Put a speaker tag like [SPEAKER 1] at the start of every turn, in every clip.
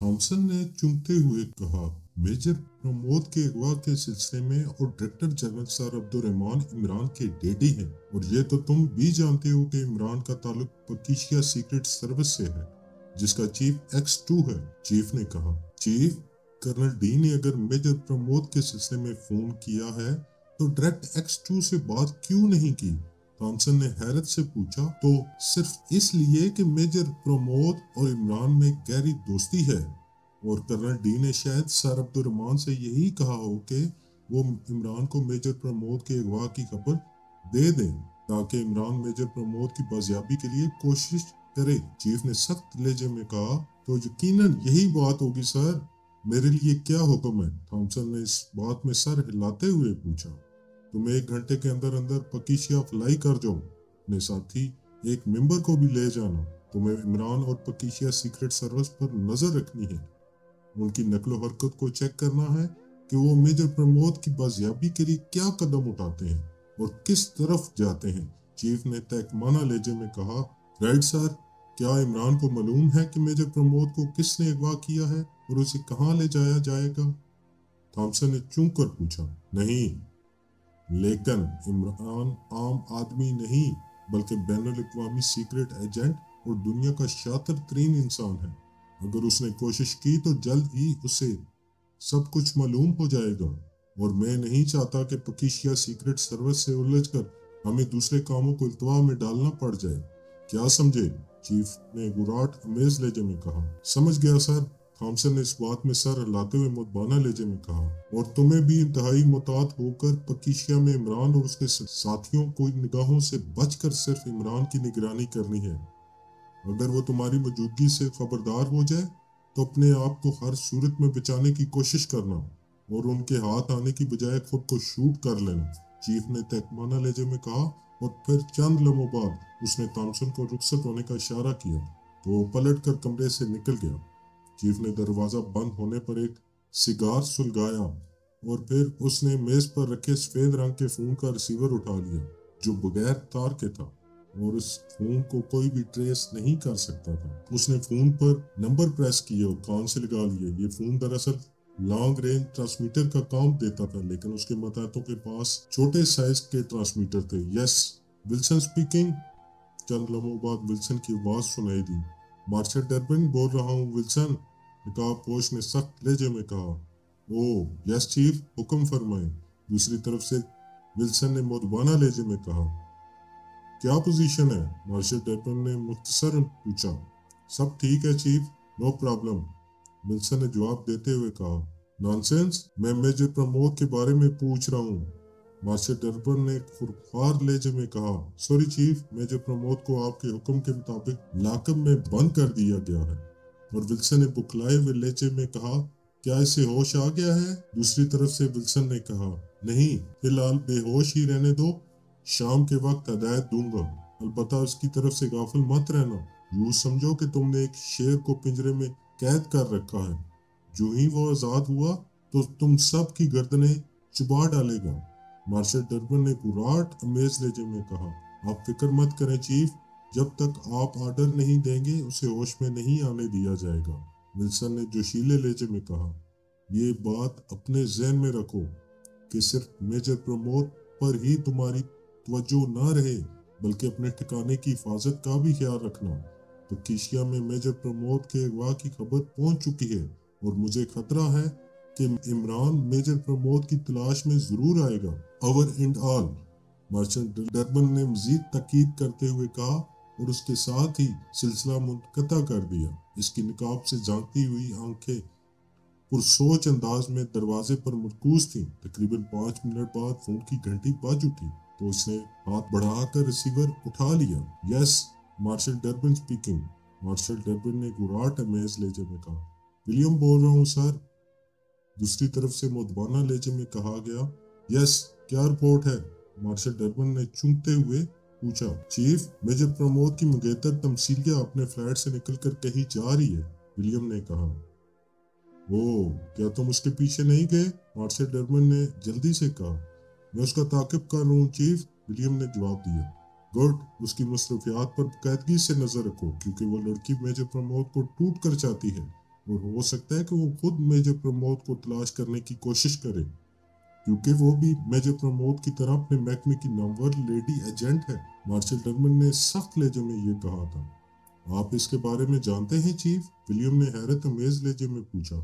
[SPEAKER 1] Thompson ने चूमते हुए कहा, मेजर प्रमोद के अगवा के सिलसिले में और director general sir Abdurrahman Imran के डैडी हैं, और ये तो तुम भी जानते हो कि इमरान का ताल्लुक पकीशिया सीक्रेट सर्विस से है, जिसका चीफ X2 है। चीफ ने कहा, चीफ, कर्नल डी ने अगर मेजर प्रमोद के सिलसिले में फोन किया है तो डायरेक्ट X2 से बात क्यों नहीं की? थॉमसन ने हैरत से पूछा। तो सिर्फ इसलिए कि मेजर प्रमोद और इमरान में गहरी दोस्ती है, और कर्नल डी ने शायद सर अब्दुर्रहमान से यही कहा हो कि वो इमरान को मेजर प्रमोद के अगवा की खबर दे दें ताकि इमरान मेजर प्रमोद की बाजियाबी के लिए कोशिश करे। चीफ ने सख्त लहजे में कहा, तो यकीनन यही बात होगी सर, मेरे लिए क्या हुक्म है? थॉमसन ने इस बात में सर हिलाते हुए पूछा। तुम 1 घंटे के अंदर अंदर पकीशिया फ्लाई कर जाओ, अपने साथी एक मेंबर को भी ले जाना। तुम्हें इमरान और पकीशिया सीक्रेट सर्विस पर नजर रखनी है, उनकी नकलो हरकत को चेक करना है कि वो मेजर प्रमोद की बाजियाबी के लिए क्या कदम उठाते हैं और किस तरफ जाते हैं। चीफ ने तहकमाना लहजे में कहा, राइट सर, क्या इमरान को मालूम है कि मेजर प्रमोद को किसने अगवा किया है और उसे कहाँ ले जाया जाएगा? थॉमसन ने चूक कर पूछा। नहीं, लेकिन इमरान आम आदमी नहीं बल्कि बैनुल-अक़वामी सीक्रेट एजेंट और दुनिया का शातिर तरीन इंसान है। अगर उसने कोशिश की तो जल्द ही उसे सब कुछ मालूम हो जाएगा, और मैं नहीं चाहता कि पकीशिया सीक्रेट सर्विस से उलझकर हमें दूसरे कामों को इल्तवा में डालना पड़ जाए। क्या समझे? चीफ ने गुराट अमेज लहजे में कहा। समझ गया सर, थॉमसन ने इस बात में सर हिलाते हुए मुतबाना लहजे में कहा, और तुम्हें भी इंतहाई मुतात होकर पकीशिया में इमरान और उसके साथियों को निगाहों से बचकर सिर्फ इमरान की निगरानी करनी है। अगर वो तुम्हारी मौजूदगी से खबरदार हो जाए तो अपने आप को हर सूरत में बचाने की कोशिश करना और उनके हाथ आने की बजाय खुद को शूट कर लेना। चीफ ने तहकमाना लहजे में कहा, और फिर चंद लम्हों बाद उसने थॉमसन को रुखसत होने का इशारा किया तो वो पलट कर कमरे से निकल गया। चीफ ने दरवाजा बंद होने पर एक सिगार सुलगाया और फिर उसने मेज पर रखे सफेद रंग के फोन का रिसीवर उठा लिया जो बगैर तार के था और उस फोन को कोई भी ट्रेस नहीं कर सकता था। उसने फोन पर नंबर प्रेस किए और कान से लगा लिए। ये फोन दरअसल लॉन्ग रेंज ट्रांसमीटर का काम देता था, लेकिन उसके मतहतों के पास छोटे साइज के ट्रांसमीटर थे। Yes, Wilson speaking. चंद लम्हों बाद विल्सन की आवाज सुनाई दी। मार्शल डर्बिन बोल रहा हूँ विल्सन, नकाब पोश ने सख्त लहजे में कहा। ओह यस चीफ, हुक्म फरमाएं। दूसरी तरफ से विल्सन ने मुतबाना लहजे में कहा। क्या पोजीशन है? मार्शल डर्बिन ने मुख्तसरन पूछा। सब ठीक है चीफ, नो प्रॉब्लम, विल्सन ने जवाब देते हुए कहा। नॉनसेंस, मैं मेजर प्रमोद के बारे में पूछ रहा हूँ, मार्शल डर्बिन ने खुरखार लहजे में कहा। सॉरी चीफ, मेजर प्रमोद को आपके हुक्म के मुताबिक लाकअप में बंद कर दिया गया है। और विल्सन ने बुखलाए हुए लहजे में कहा, क्या इसे होश आ गया है? दूसरी तरफ से विल्सन ने कहा, नहीं, फिलहाल बेहोश ही रहने दो, शाम के वक्त हदायत दूंगा, अलबत्ता उसकी तरफ से गाफिल मत रहना। यूं समझो कि तुमने एक शेर को पिंजरे में कैद कर रखा है, जो ही वो आजाद हुआ तो तुम सब की गर्दनें चुबा डालेगा। मार्शल डर्बिन ने गुराट अमेज लहजे में कहा। आप फिक्र मत करें चीफ, जब तक आप ऑर्डर नहीं देंगे उसे होश में नहीं आने दिया जाएगा, विल्सन ने जोशीले लहजे में कहा। ये बात अपने ज़हन में रखो कि सिर्फ मेजर प्रमोद पर ही तुम्हारी तवज्जो ना रहे, बल्कि अपने ठिकाने की हिफाजत का भी ख्याल रखना। तो कीशिया में मेजर प्रमोद के अगवा की खबर पहुंच चुकी है और मुझे खतरा है कि इमरान मेजर प्रमोद की तलाश में जरूर आएगा। Over and all, Marshall Durbin ने मजीद ताकीद करते हुए कहा और उसके साथ ही सिलसिला मुनक़ता कर दिया। इसकी निकाब से झांकती हुई आंखें पुरसोच अंदाज में दरवाजे पर मरकूज थी। तकरीबन 5 मिनट बाद फोन की घंटी बज उठी तो उसने हाथ बढ़ाकर रिसीवर उठा लिया। Yes, Marshall Durbin speaking, Marshall Durbin ने गुराट अमेज लहजे में कहा। विलियम बोल रहा हूँ सर, दूसरी तरफ से मुतबाना लहजे में कहा गया। यस, क्या रिपोर्ट है? मार्शल डर्बिन ने चूमते हुए पूछा। चीफ, मेजर प्रमोद की मंगेतर तमसीलिया अपने फ्लैट से निकलकर कहीं जा रही है, विलियम ने कहा। ओह, क्या तुम उसके पीछे नहीं गए? मार्शल डर्बिन ने जल्दी से कहा। मैं उसका ताक़िब कर रहा हूँ चीफ, विलियम ने जवाब दिया। गुड, उसकी मसरूफियात पर बाकायदगी से नजर रखो, क्योंकि वो लड़की मेजर प्रमोद को टूट कर चाहती है और हो सकता है कि वो खुद मेजर प्रमोद को तलाश करने की कोशिश करे, क्योंकि वो भी मेजर प्रमोद की तरह अपने महकमे की नामवर लेडी एजेंट है। मार्शल डर्बन ने सख्त लहजे में ये कहा था। आप इसके बारे में जानते हैं चीफ? विलियम ने हैरत अमेज लहजे में पूछा।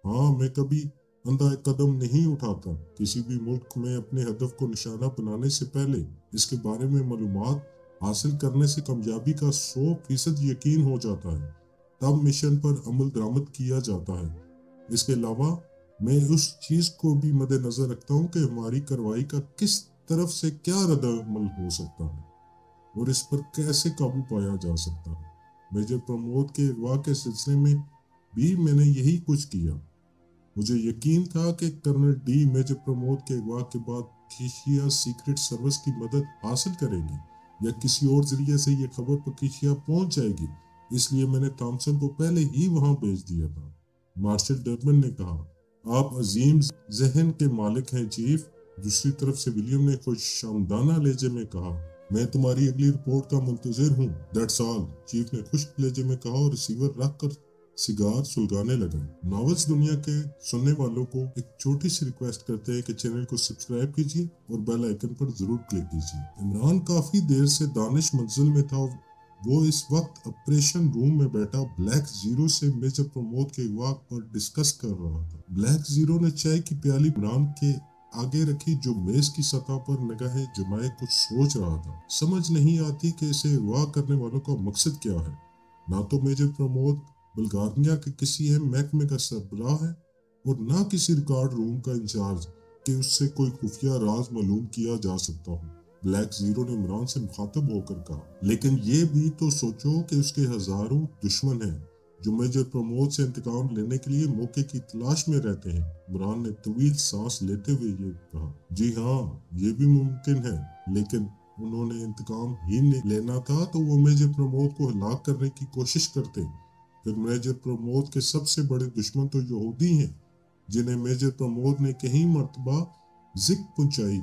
[SPEAKER 1] हाँ, मैं कभी अंधा कदम नहीं उठाता। किसी भी मुल्क में अपने हदफ को निशाना बनाने से पहले इसके बारे में मालूमात हासिल करने से कामयाबी का 100% यकीन हो जाता है, तब मिशन पर अमल दरामद किया जाता है। इसके अलावा मैं उस चीज को भी मद्देनजर रखता हूँ कि हमारी कार्रवाई का किस तरफ से क्या रद्द-अमल हो सकता है और इस पर कैसे काबू पाया जा सकता है। मेजर प्रमोद के अगवा के सिलसिले में भी मैंने यही कुछ किया। मुझे यकीन था कि कर्नल डी मेजर प्रमोद के अगवा के बाद पकीशिया सीक्रेट सर्विस की मदद हासिल करेंगे या किसी और जरिए से ये खबर पकीशिया पहुंच जाएगी, इसलिए मैंने थॉमसन को पहले ही वहां भेज दिया था। मार्शल डर्बन ने कहा, आप अजीम जहन के मालिक हैं चीफ। दूसरी तरफ से विलियम ने कुछ शामदाना लहजे में कहा, मैं तुम्हारी अगली रिपोर्ट का मुंतजिर हूँ, दैट्स ऑल। चीफ ने खुश्क लहजे में कहा और रिसीवर रख कर सिगार सुलगाने लगा। नॉवेल्स दुनिया के सुनने वालों को एक छोटी सी रिक्वेस्ट करते हैं कि चैनल को सब्सक्राइब कीजिए और बेल आइकन पर जरूर क्लिक कीजिए। इमरान काफी देर से दानिश मंजिल में था। वो इस वक्त ऑपरेशन रूम में बैठा ब्लैक जीरो से मेजर प्रमोद के अगवा पर डिस्कस कर रहा था। ब्लैक जीरो ने चाय की प्याली इमरान के आगे रखी, जो मेज की सतह पर निगाहें जमाए कुछ सोच रहा था। समझ नहीं आती कि इसे अगवा करने वालों का मकसद क्या है। ना तो मेजर प्रमोद बुल्गारिया के किसी अहम महकमे का सरबराह है और ना किसी रिकॉर्ड रूम का इंचार्ज कि उससे कोई खुफिया राज मालूम किया जा सकता हो। ब्लैक जीरो ने इमरान से मुखातब होकर कहा, लेकिन ये भी तो सोचो कि उसके हजारों दुश्मन हैं जो मेजर प्रमोद से इंतकाम लेने के लिए मौके की तलाश में रहते हैं। इमरान ने तवील सांस लेते हुए ये कहा, जी हाँ, ये भी मुमकिन है, लेकिन उन्होंने इंतकाम ही नहीं लेना था तो वो मेजर प्रमोद को हलाक करने की कोशिश करते। फिर मेजर प्रमोद के सबसे बड़े दुश्मन तो यहूदी हैं, जिन्हें मेजर प्रमोद ने कई मर्तबा जिक पहुंचाई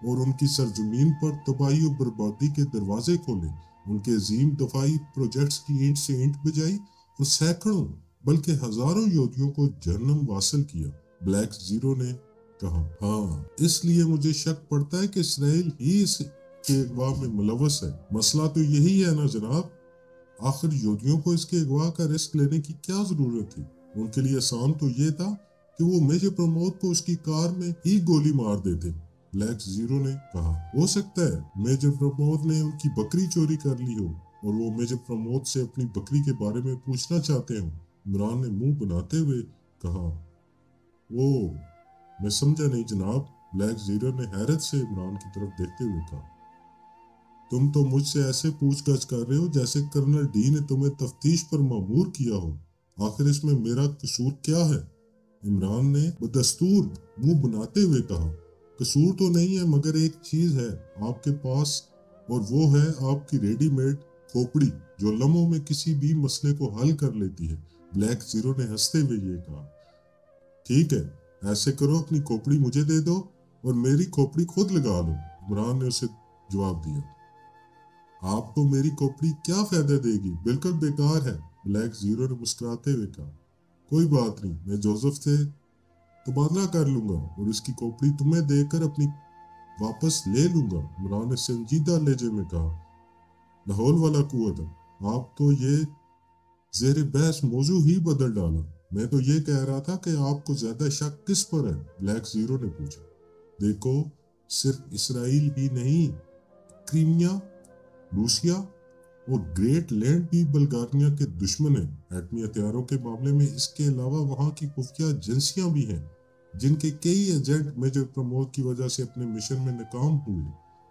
[SPEAKER 1] और उनकी सरजमीन पर तबाही और बर्बादी के दरवाजे खोले। उनके अजीम दफाई प्रोजेक्ट्स की ईंट से ईंट बजाई और सैकड़ों बल्कि हजारों यहूदियों को जहन्नम वासिल किया। ब्लैक जीरो ने कहा, हाँ, इसलिए मुझे शक पड़ता है कि इसराइल ही इसके अगवा में मुलव्वस है। मसला तो यही है ना जनाब। आखिर यहूदियों को इसके अगवा का रिस्क लेने की क्या जरूरत थी? उनके लिए आसान तो ये था कि वो मेजर प्रमोद को उसकी कार में ही गोली मार देते। ब्लैक जीरो ने कहा, हो सकता है मेजर प्रमोद ने उनकी बकरी चोरी कर ली हो और वो मेजर प्रमोद से अपनी बकरी के बारे में पूछना चाहते हो। इमरान ने मुंह बनाते हुए कहा, ओ, मैं समझा नहीं जनाब। ब्लैक जीरो ने हैरत से इमरान की तरफ देखते हुए कहा, तुम तो मुझसे ऐसे पूछगछ कर रहे हो जैसे कर्नल डी ने तुम्हें तफ्तीश पर मामूर किया हो। आखिर इसमें मेरा कसूर क्या है? इमरान ने बदस्तूर मुंह बनाते हुए कहा, कसूर तो नहीं है, मगर एक चीज है आपके पास और वो है आपकी रेडीमेड खोपड़ी जो लम्हों में किसी भी मसले को हल कर लेती है। ब्लैक जीरो ने हंसते हुए ये कहा, ठीक है, ऐसे करो, अपनी खोपड़ी मुझे दे दो और मेरी खोपड़ी खुद लगा लो। इमरान ने उसे जवाब दिया, आपको मेरी खोपड़ी क्या फायदा देगी, बिल्कुल बेकार है। ब्लैक जीरो ने मुस्कुराते हुए कहा, कोई बात नहीं, मैं जोसेफ से तबादला कर लूंगा और इसकी खोपड़ी तुम्हें देकर अपनी वापस ले लूंगा। इमरान ने संजीदा लहजे में कहा, लाहौल वाला कुआं था, आप तो ये जेर बहस मौजू ही बदल डाला। मैं तो ये कह रहा था कि आपको ज्यादा शक किस पर है? ब्लैक जीरो ने पूछा, देखो, सिर्फ इसराइल ही नहीं, क्रीमिया, रूसिया और ग्रेट लैंड भी बुल्गारिया के दुश्मन हैं। एटमी हथियारों के मामले में इसके अलावा वहां की खुफिया एजेंसियां भी हैं, जिनके कई एजेंट मेजर प्रमोद की वजह से अपने मिशन में नाकाम हुए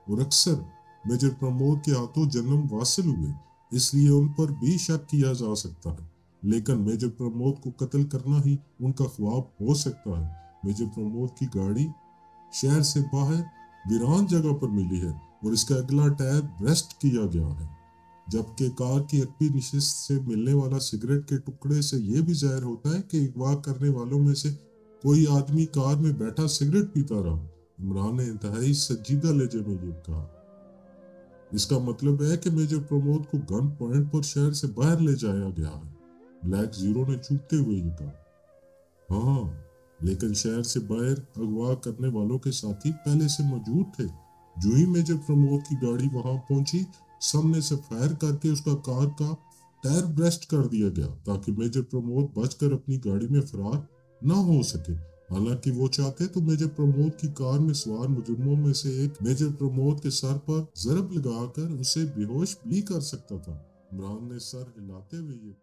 [SPEAKER 1] और अक्सर मेजर प्रमोद के हाथों जन्म वासिल हुए, इसलिए उन पर भी शक किया जा सकता है। लेकिन मेजर प्रमोद को कत्ल करना ही उनका ख्वाब हो सकता है। मेजर प्रमोद की गाड़ी शहर से बाहर वीरान जगह पर मिली है और इसका अगला टायर ब्रेस्ट किया गया है, जबकि कार की अगली नशिस्त से मिलने वाला सिगरेट के टुकड़े से यह भी जाहिर होता है कि अगवा करने वालों में से कोई आदमी कार में बैठा सिगरेट पीता रहा। इमरान ने इंतहाई संजीदा लहजे में ये कहा, इसका मतलब है कि मेजर प्रमोद को गन पॉइंट पर शहर से बाहर ले जाया गया है। ब्लैक जीरो ने चूकते हुए ये कहा। हाँ, लेकिन शहर से बाहर अगवा करने वालों के साथी पहले से मौजूद थे। जो ही मेजर प्रमोद की गाड़ी वहां पहुंची, सामने से फायर करके उसका कार का टायर ब्रेस्ट कर दिया गया ताकि मेजर प्रमोद बचकर अपनी गाड़ी में फरार ना हो सके। हालांकि वो चाहते तो मेजर प्रमोद की कार में सवार मुजरिमों में से एक मेजर प्रमोद के सर पर जरब लगाकर उसे बेहोश भी कर सकता था। इमरान ने सर हिलाते हुए ये